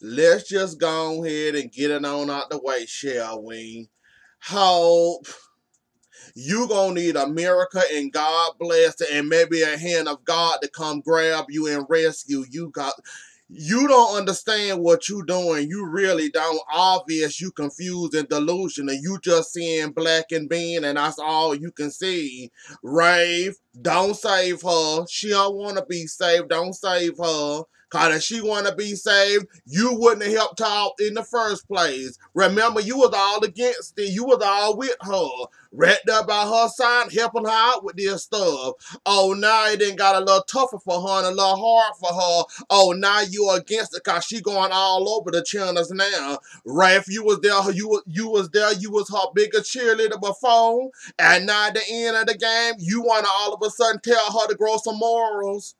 let's just go ahead and get it on out the way, shall we? Hope you gonna need a miracle and God bless it and maybe a hand of God to come grab you and rescue you. You don't understand what you doing. You really don't. Obvious, you confused and delusional. You just seeing black and being, and that's all you can see. Rave, don't save her. She don't want to be saved. Don't save her. Cause if she want to be saved, you wouldn't have helped her out in the first place. Remember, you was all against it. You was all with her. Right there by her side, helping her out with this stuff. Oh, now it done got a little tougher for her and a little hard for her. Oh, now you against it because she going all over the channels now. Right? If you was there, you was there, you was her biggest cheerleader before. And now at the end of the game, you want to all of a sudden tell her to grow some morals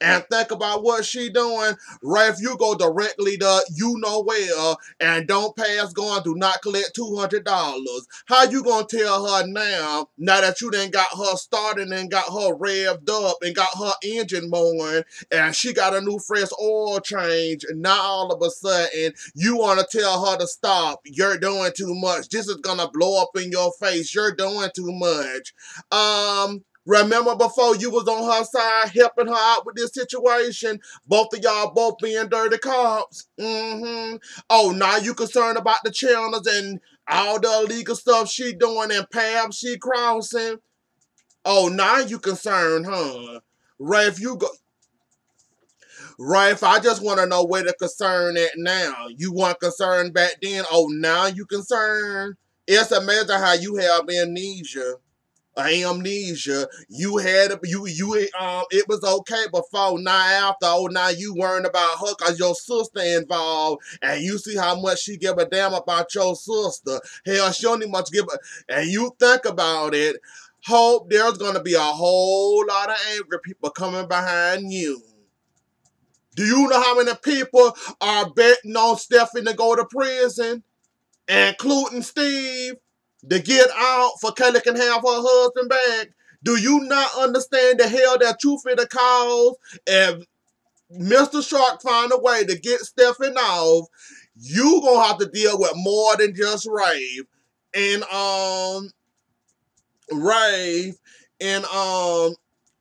and think about what she doing. Right, if you go directly to you know where and don't pass go and do not collect $200, how you gonna tell her now that you done got her started and got her revved up and got her engine going and she got a new fresh oil change, and now all of a sudden you want to tell her to stop? You're doing too much. This is gonna blow up in your face. You're doing too much. Remember before you was on her side helping her out with this situation? Both of y'all both being dirty cops. Oh, now you concerned about the channels and all the illegal stuff she doing and paths she crossing? Oh, now you concerned, huh? Rafe, you go. Rafe, I just want to know where the concern at now. You weren't concerned back then. Oh, now you concerned? It's amazing how you have amnesia. You had it was okay before, now after. Oh, now you worrying about her cause your sister involved and you see how much she give a damn about your sister. Hell, she only much give a, and you think about it, hope there's gonna be a whole lot of angry people coming behind you. Do you know how many people are betting on Stephanie to go to prison, including Steve, to get out for Kelly can have her husband back? Do you not understand the hell that you finna cause if Mr. Shark find a way to get Stephen off? You gonna have to deal with more than just Rave. And Rave and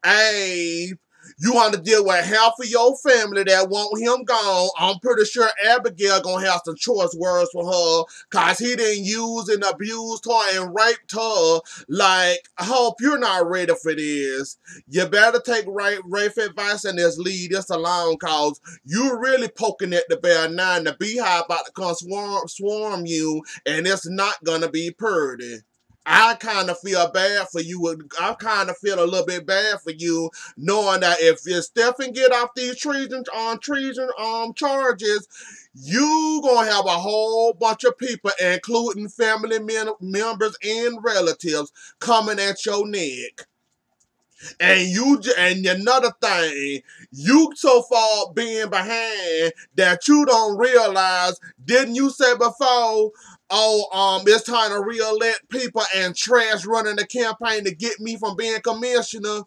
Abe, you want to deal with half of your family that want him gone. I'm pretty sure Abigail gonna have some choice words for her, cause he didn't use and abused her and raped her. Like, I hope you're not ready for this. You better take Rafe advice and just leave this alone, cause you really poking at the bear now, and the beehive about to come swarm you, and it's not gonna be pretty. I kind of feel bad for you. I kind of feel a little bit bad for you, knowing that if Stephen get off these treason charges, you gonna have a whole bunch of people, including family members and relatives, coming at your neck. And another thing, you so far being behind that you don't realize. Didn't you say before? Oh, it's time to re-elect people and trash running the campaign to get me from being commissioner.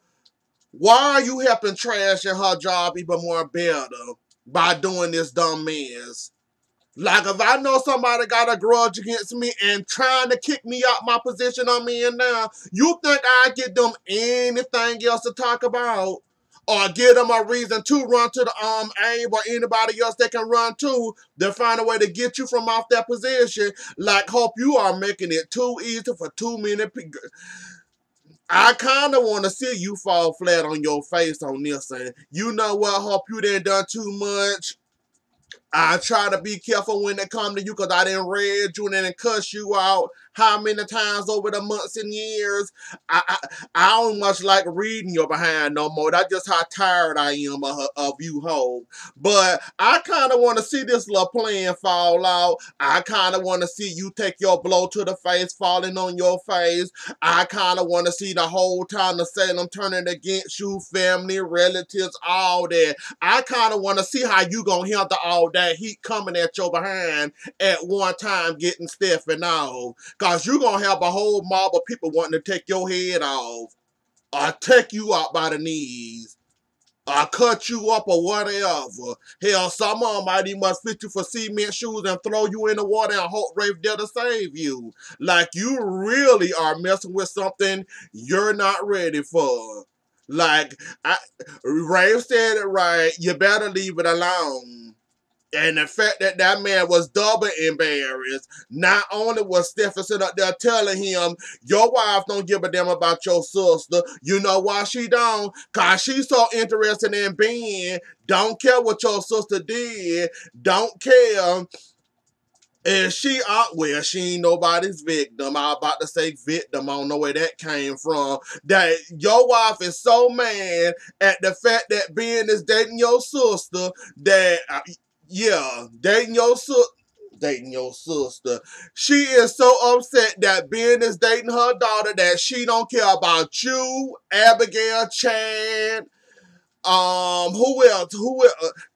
Why are you helping trash in her job even more better by doing this dumb mess? Like, if I know somebody got a grudge against me and trying to kick me out my position I'm in now, you think I get them anything else to talk about? Or give them a reason to run to the Abe or anybody else that can run to find a way to get you from off that position? Like, hope you are making it too easy for too many people. I kind of want to see you fall flat on your face on this. And you know what, hope you done done too much. I try to be careful when it come to you because I didn't read you and then cuss you out how many times over the months and years. I don't much like reading your behind no more. That's just how tired I am of you, Hope. But I kind of want to see this little plan fall out. I kind of want to see you take your blow to the face falling on your face. I kind of want to see the whole time the Salem turning against you, family, relatives, all that. I kind of want to see how you gonna handle all that heat coming at your behind at one time getting Stephen off. Cause you gonna have a whole mob of people wanting to take your head off or take you out by the knees. cut you up or whatever. Hell, some of them might even must fit you for cement shoes and throw you in the water and hope Rafe there to save you. Like, you really are messing with something you're not ready for. Like, Rafe said it right, you better leave it alone. And the fact that that man was double embarrassed, not only was Stephenson up there telling him, your wife don't give a damn about your sister. You know why she don't? Because she's so interested in being, don't care what your sister did, don't care. And she ain't nobody's victim. I was about to say victim. I don't know where that came from. That your wife is so mad at the fact that Ben is dating your sister that, yeah, dating your sister. She is so upset that Ben is dating her daughter that she don't care about you, Abigail, Chad, who else?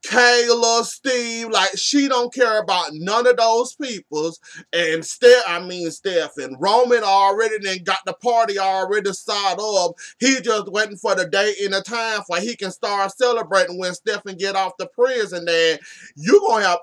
Kayla, Steve, like, she don't care about none of those peoples. And Steph and Roman already then got the party already started up. He just waiting for the day and the time where he can start celebrating when Stephen get off the prison. Then you gonna have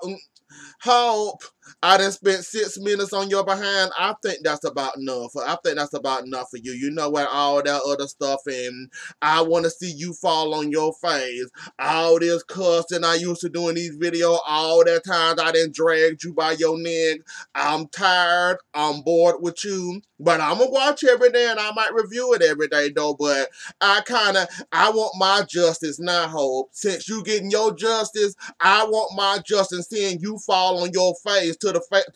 hope. I done spent 6 minutes on your behind. I think that's about enough. I think that's about enough for you. You know what? All that other stuff, and I want to see you fall on your face. All this cussing I used to do in these videos, all that times I done dragged you by your neck. I'm tired. I'm bored with you. But I'm going to watch every day, and I might review it every day, though. But I want my justice now, Hope. Since you getting your justice, I want my justice seeing you fall on your face to the fact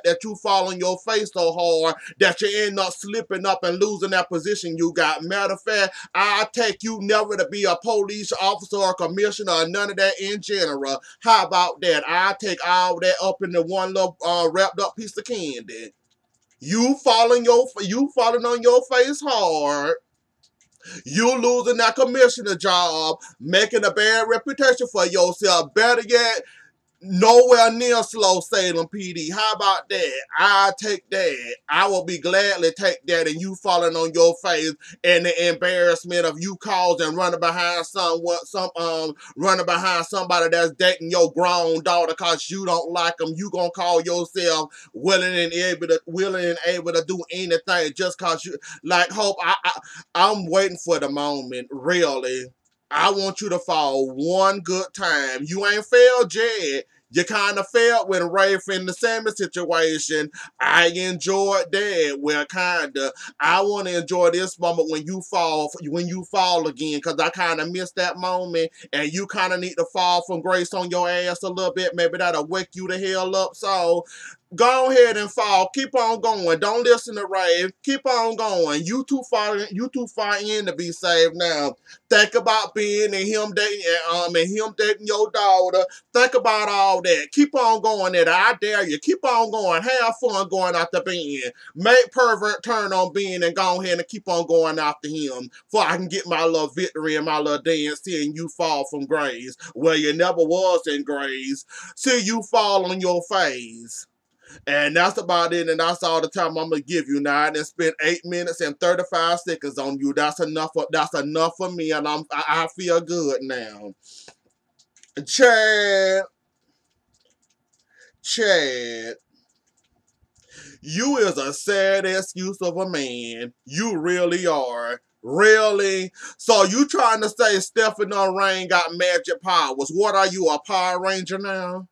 that you fall on your face so hard that you end up slipping up and losing that position you got. Matter of fact, I take you never to be a police officer or commissioner or none of that in general. How about that? I take all that up into one little wrapped up piece of candy. You falling on your face hard. You losing that commissioner job, making a bad reputation for yourself. Better yet, nowhere near Slow Salem PD. How about that? I take that. I will be gladly take that, and you falling on your face and the embarrassment of you causing running behind running behind somebody that's dating your grown daughter because you don't like them. You gonna call yourself willing and able to do anything just cause you like. Hope, I'm waiting for the moment, really. I want you to fall one good time. You ain't failed yet. You kind of failed with Rafe in the same situation. I enjoyed that. Well, kind of. I want to enjoy this moment when you fall again, because I kind of missed that moment, and you kind of need to fall from grace on your ass a little bit. Maybe that'll wake you the hell up. So, go ahead and fall. Keep on going. Don't listen to Rafe. Keep on going. You too far in to be saved now. Think about being and him dating your daughter. Think about all that. Keep on going there. I dare you. Keep on going. Have fun going after Ben. Make pervert turn on Ben and go ahead and keep on going after him. For I can get my little victory and my little dance seeing you fall from grace. Well, you never was in grace. See you fall on your face. And that's about it, and that's all the time I'm gonna give you now. I done spent 8 minutes and 35 seconds on you. That's enough for me, and I feel good now. Chad, you is a sad excuse of a man. You really are. Really? So you trying to say Stephanie Rain got magic powers? What are you, a Power Ranger now?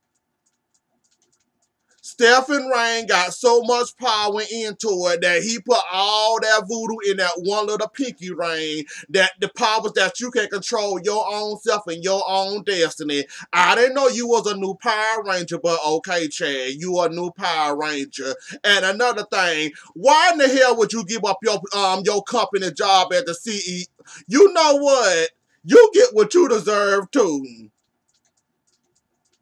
Stephen Rain got so much power into it that he put all that voodoo in that one little pinky ring, that the powers that you can control your own self and your own destiny. I didn't know you was a new Power Ranger, but okay, Chad, you a new Power Ranger. And another thing, why in the hell would you give up your company job as the CEO? You know what? You get what you deserve too.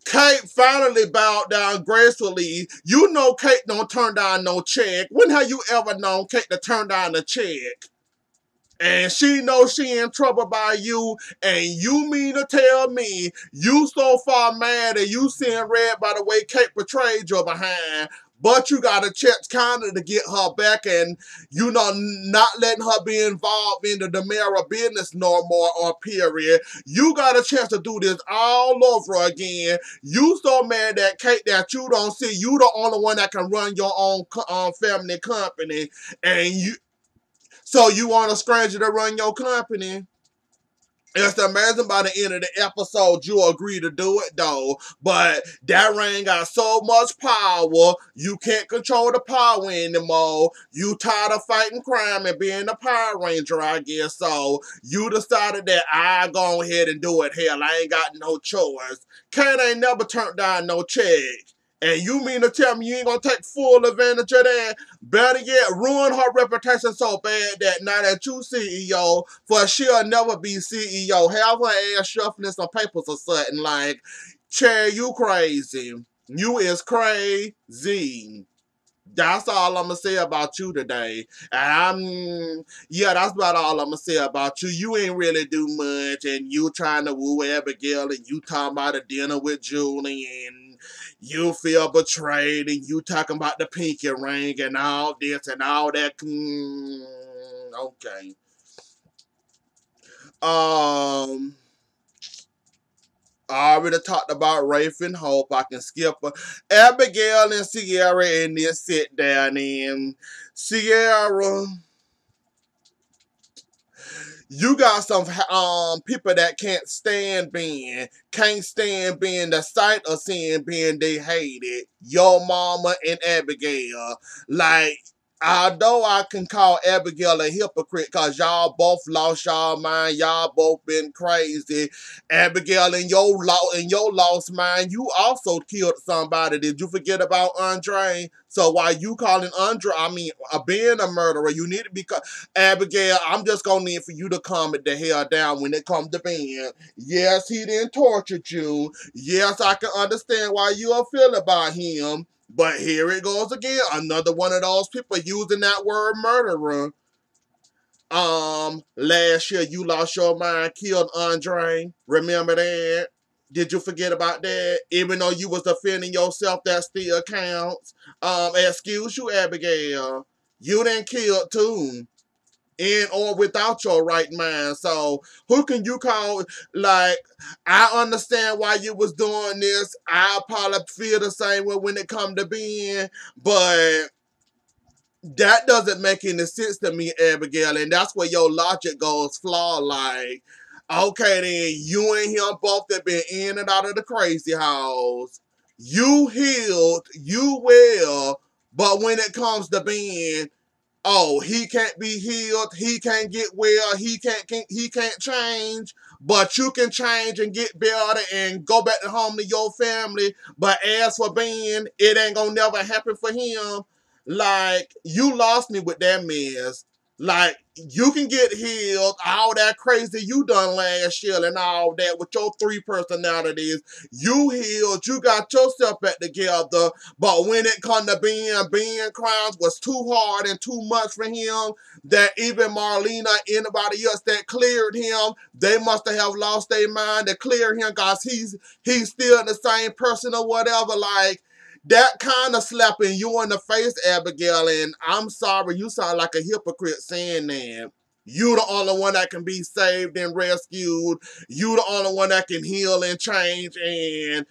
Kate finally bowed down gracefully. You know Kate don't turn down no check. When have you ever known Kate to turn down a check? And she knows she in trouble by you, and you mean to tell me you so far mad and you seeing red by the way Kate betrayed your behind, but you got a chance kind of to get her back and, you know, not letting her be involved in the Demera business no more or period. You got a chance to do this all over again. You so mad at Kate that you don't see you the only one that can run your own family company, and so you want a stranger to run your company? It's amazing by the end of the episode you agree to do it though. But that ring got so much power, you can't control the power anymore. You tired of fighting crime and being a Power Ranger, I guess. So you decided that I go ahead and do it. Hell, I ain't got no choice. Kate ain't never turned down no check. And you mean to tell me you ain't gonna take full advantage of that? Better yet, ruin her reputation so bad that now that you CEO, for she'll never be CEO. Have her ass shuffling some papers or something like, Cherry, you crazy. You is crazy. That's all I'm gonna say about you today. And yeah, that's about all I'm gonna say about you. You ain't really do much, and you trying to woo Abigail, and you talking about a dinner with Julie, and you feel betrayed, and you talking about the pinky ring, and all this and all that. Okay. I already talked about Rafe and Hope. I can skip Abigail and Sierra in this sit down. And Sierra, you got some people that can't stand being the sight of seeing being they hated. Your mama and Abigail. Like, although I can call Abigail a hypocrite because y'all both lost y'all mind, y'all both been crazy. Abigail, in your lost mind, you also killed somebody. Did you forget about Andre? So while you calling Andre, being a murderer, you need to be Abigail, I'm just gonna need for you to calm it the hell down when it comes to Ben. Yes, he didn't torture you. Yes, I can understand why you feel about him. But here it goes again. Another one of those people using that word murderer. Last year you lost your mind, killed Andre. Remember that? Did you forget about that? Even though you was defending yourself, that still counts. Excuse you, Abigail. You didn't kill too. In or without your right mind. So who can you call? Like, I understand why you was doing this. I probably feel the same way when it come to being, but that doesn't make any sense to me, Abigail. And that's where your logic goes flawed. Like, okay then, you and him both have been in and out of the crazy house. You healed, you well, but when it comes to being, oh, he can't be healed, he can't get well, he can't change, but you can change and get better and go back to home to your family. But as for Ben, it ain't gonna never happen for him. Like, you lost me with that mess. Like, you can get healed, all that crazy you done last year and all that with your 3 personalities. You healed, you got yourself back together, but when it come to being crimes was too hard and too much for him, that even Marlena, anybody else that cleared him, they must have lost their mind to clear him because he's still the same person or whatever. Like, that kind of slapping you in the face, Abigail, and I'm sorry, you sound like a hypocrite saying that. You the only one that can be saved and rescued. You the only one that can heal and change, and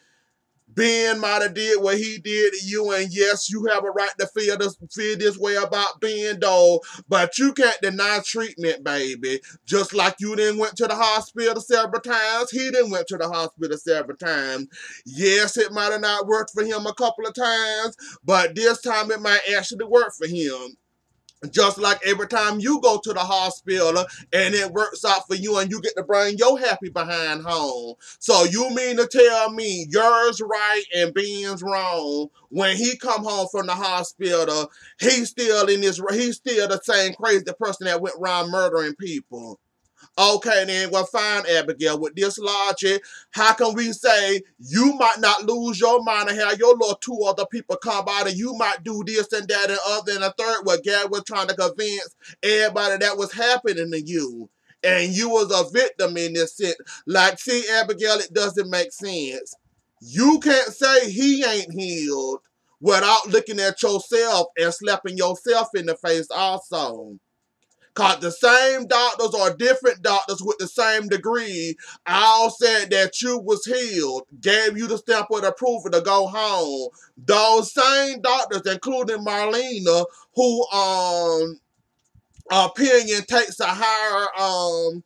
Ben might have did what he did to you, and yes, you have a right to feel this way about Ben, though, but you can't deny treatment, baby. Just like you didn't went to the hospital several times, he didn't went to the hospital several times. Yes, it might have not worked for him a couple of times, but this time it might actually work for him. Just like every time you go to the hospital and it works out for you and you get to bring your happy behind home. So you mean to tell me yours right and Ben's wrong? When he come home from the hospital, he's still the same crazy person that went around murdering people. Okay, then, well, fine, Abigail. With this logic, how can we say you might not lose your mind and have your little two other people come out and you might do this and that and other and a third? What Gab was trying to convince everybody that was happening to you. And you was a victim in this sense. Like, see, Abigail, it doesn't make sense. You can't say he ain't healed without looking at yourself and slapping yourself in the face also. Cause the same doctors or different doctors with the same degree all said that you was healed, gave you the stamp of approval to go home. Those same doctors, including Marlena, who opinion takes a higher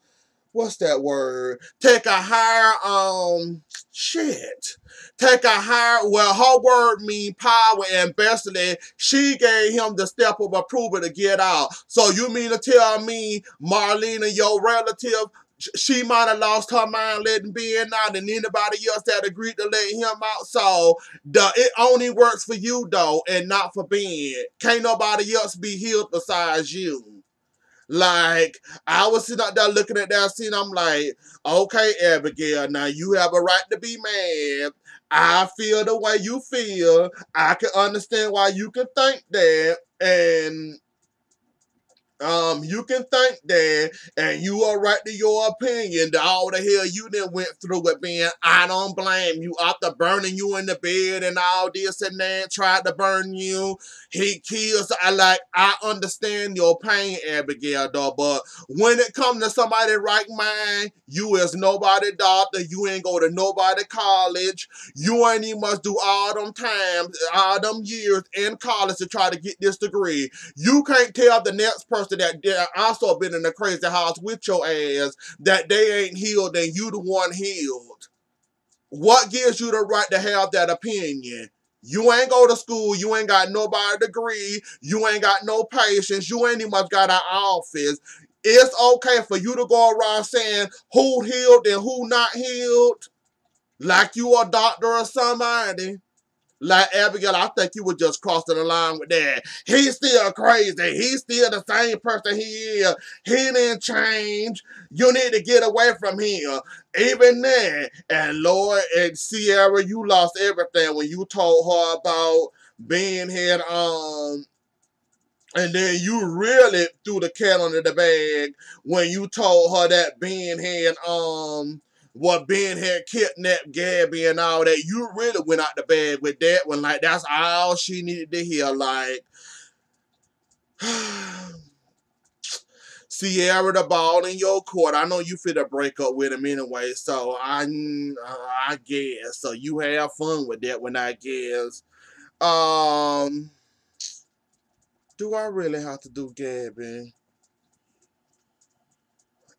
what's that word? Take a higher shit. Take a higher, well, her word mean power, and basically she gave him the step of approval to get out. So you mean to tell me, Marlena, your relative, she might have lost her mind letting Ben out, and anybody else that agreed to let him out? So it only works for you though, and not for Ben. Can't nobody else be healed besides you. Like, I was sitting out there looking at that scene, I'm like, okay, Abigail, now you have a right to be mad. I feel the way you feel. I can understand why you can think that. And you can think that, and you are right to your opinion. That all the hell you done went through with being, I don't blame you. After burning you in the bed and all this and that, tried to burn you, he kills. I understand your pain, Abigail, though, but when it comes to somebody right mind, you is nobody doctor, you ain't go to nobody college, you ain't even must do all them times, all them years in college to try to get this degree. You can't tell the next person that they also been in the crazy house with your ass that they ain't healed and you the one healed. What gives you the right to have that opinion? You ain't go to school, you ain't got nobody degree, you ain't got no patience, you ain't even much got an office. It's okay for you to go around saying who healed and who not healed, like you a doctor or somebody. Like, Abigail, I think you were just crossing the line with that. He's still crazy. He's still the same person he is. He didn't change. You need to get away from him. Even then. And Lord and Sierra, you lost everything when you told her about being here, and then you really threw the cat under the bag when you told her that Ben had kidnapped Gabby and all that. You really went out the bag with that one. Like, that's all she needed to hear. Like, Sierra, the ball in your court. I know you finna break up with him anyway, so I guess. So you have fun with that one, I guess. Do I really have to do Gabby?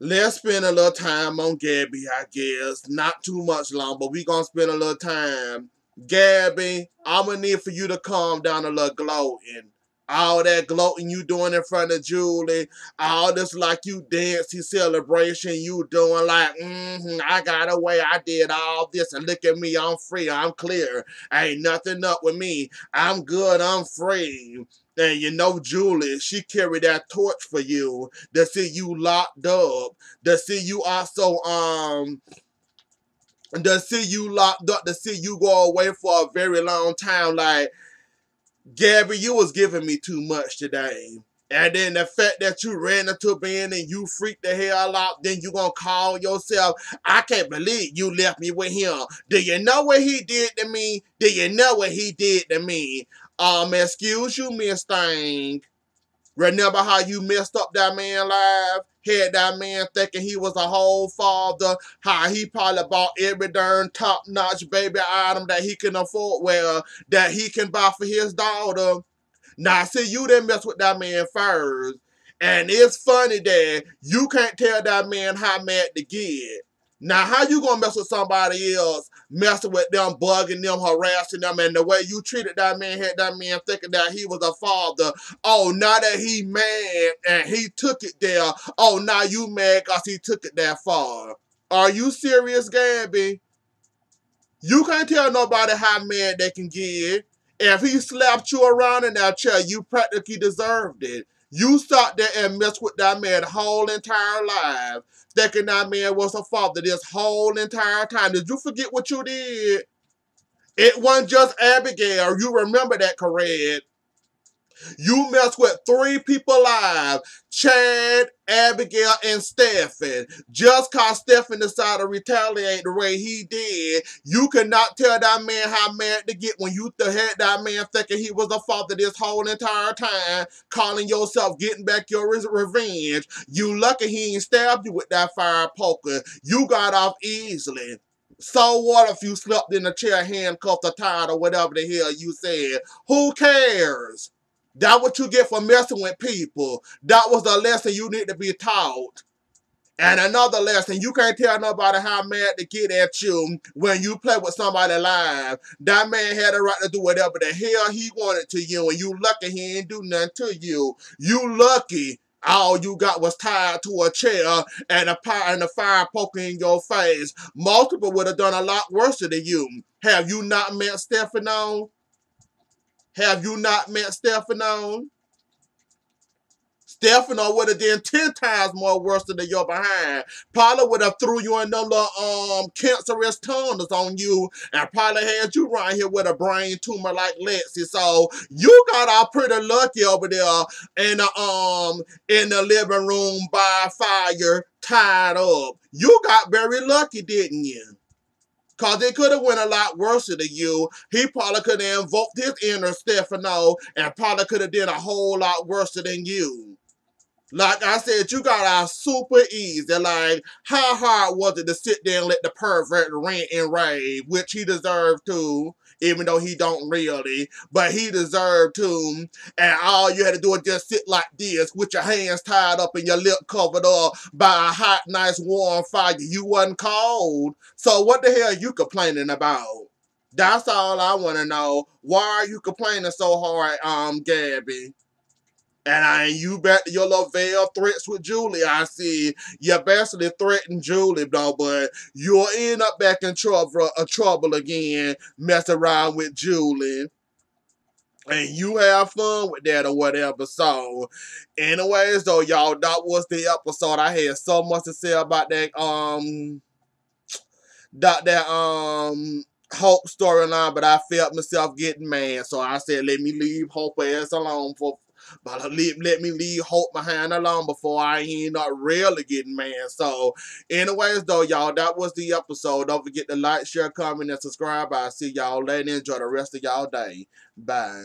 Let's spend a little time on Gabby, I guess. Not too much long, but we gonna spend a little time. Gabby, I'm gonna need for you to calm down a little gloating. All that gloating you doing in front of Julie, all this like you dancing celebration you doing like, I got away, I did all this, and look at me, I'm free, I'm clear. Ain't nothing up with me. I'm good, I'm free. And you know Julie, she carried that torch for you to see you locked up, to see you also to see you locked up, to see you go away for a very long time. Like, Gabby, you was giving me too much today. And then the fact that you ran into Ben and you freaked the hell out, then you gonna call yourself, I can't believe you left me with him. Do you know what he did to me? Do you know what he did to me? Excuse you, Miss Thing. Remember how you messed up that man life? Had that man thinking he was a whole father. How he probably bought every darn top-notch baby item that he can afford, well, that he can buy for his daughter. Now, see, you didn't mess with that man first. And it's funny that you can't tell that man how mad to get. Now, how you gonna mess with somebody else, messing with them, bugging them, harassing them, and the way you treated that man had that man thinking that he was a father. Oh, now that he mad and he took it there, oh, now you mad because he took it that far. Are you serious, Gabby? You can't tell nobody how mad they can get. If he slapped you around in that chair, you practically deserved it. You sat there and messed with that man the whole entire life, thinking that man was a father this whole entire time. Did you forget what you did? It wasn't just Abigail. You remember that, correct? You messed with 3 people alive. Chad, Abigail, and Stephen. Just cause Stephen decided to retaliate the way he did, you cannot tell that man how mad to get when you had that man thinking he was a father this whole entire time, calling yourself getting back your revenge. You lucky he ain't stabbed you with that fire poker. You got off easily. So what if you slept in a chair, handcuffed or tied or whatever the hell you said? Who cares? That's what you get for messing with people. That was the lesson you need to be taught. And another lesson, you can't tell nobody how mad to get at you when you play with somebody live. That man had a right to do whatever the hell he wanted to you, and you lucky he ain't do nothing to you. You lucky all you got was tied to a chair and a fire poking in your face. Most people would have done a lot worse than you. Have you not met Stefano? Have you not met Stefano? Stefano would have done 10 times more worse than your behind. Probably would have threw you in them little cancerous tunnels on you and probably had you right here with a brain tumor like Lexi. So you got out pretty lucky over there in the living room by fire, tied up. You got very lucky, didn't you? Cause it could have went a lot worse than you. He probably could have invoked his inner Stefano and probably could have done a whole lot worse than you. Like I said, you got out super easy. Like, how hard was it to sit there and let the pervert rant and rave, which he deserved to, even though he don't really, but he deserved to. And all you had to do is just sit like this with your hands tied up and your lip covered up by a hot, nice, warm fire. You wasn't cold. So what the hell are you complaining about? That's all I want to know. Why are you complaining so hard, Gabby? And you back to your little veiled threats with Julie. I see you basically threatened Julie, though, but you'll end up back in trouble again, messing around with Julie. And you have fun with that or whatever. So, anyways, though, y'all, that was the episode. I had so much to say about that, Hope storyline, but I felt myself getting mad. So I said, let me leave Hope ass alone but let me leave Hope behind alone before I end up really getting mad. So, anyways, though, y'all, that was the episode. Don't forget to like, share, comment, and subscribe. I'll see y'all later. Enjoy the rest of y'all day. Bye.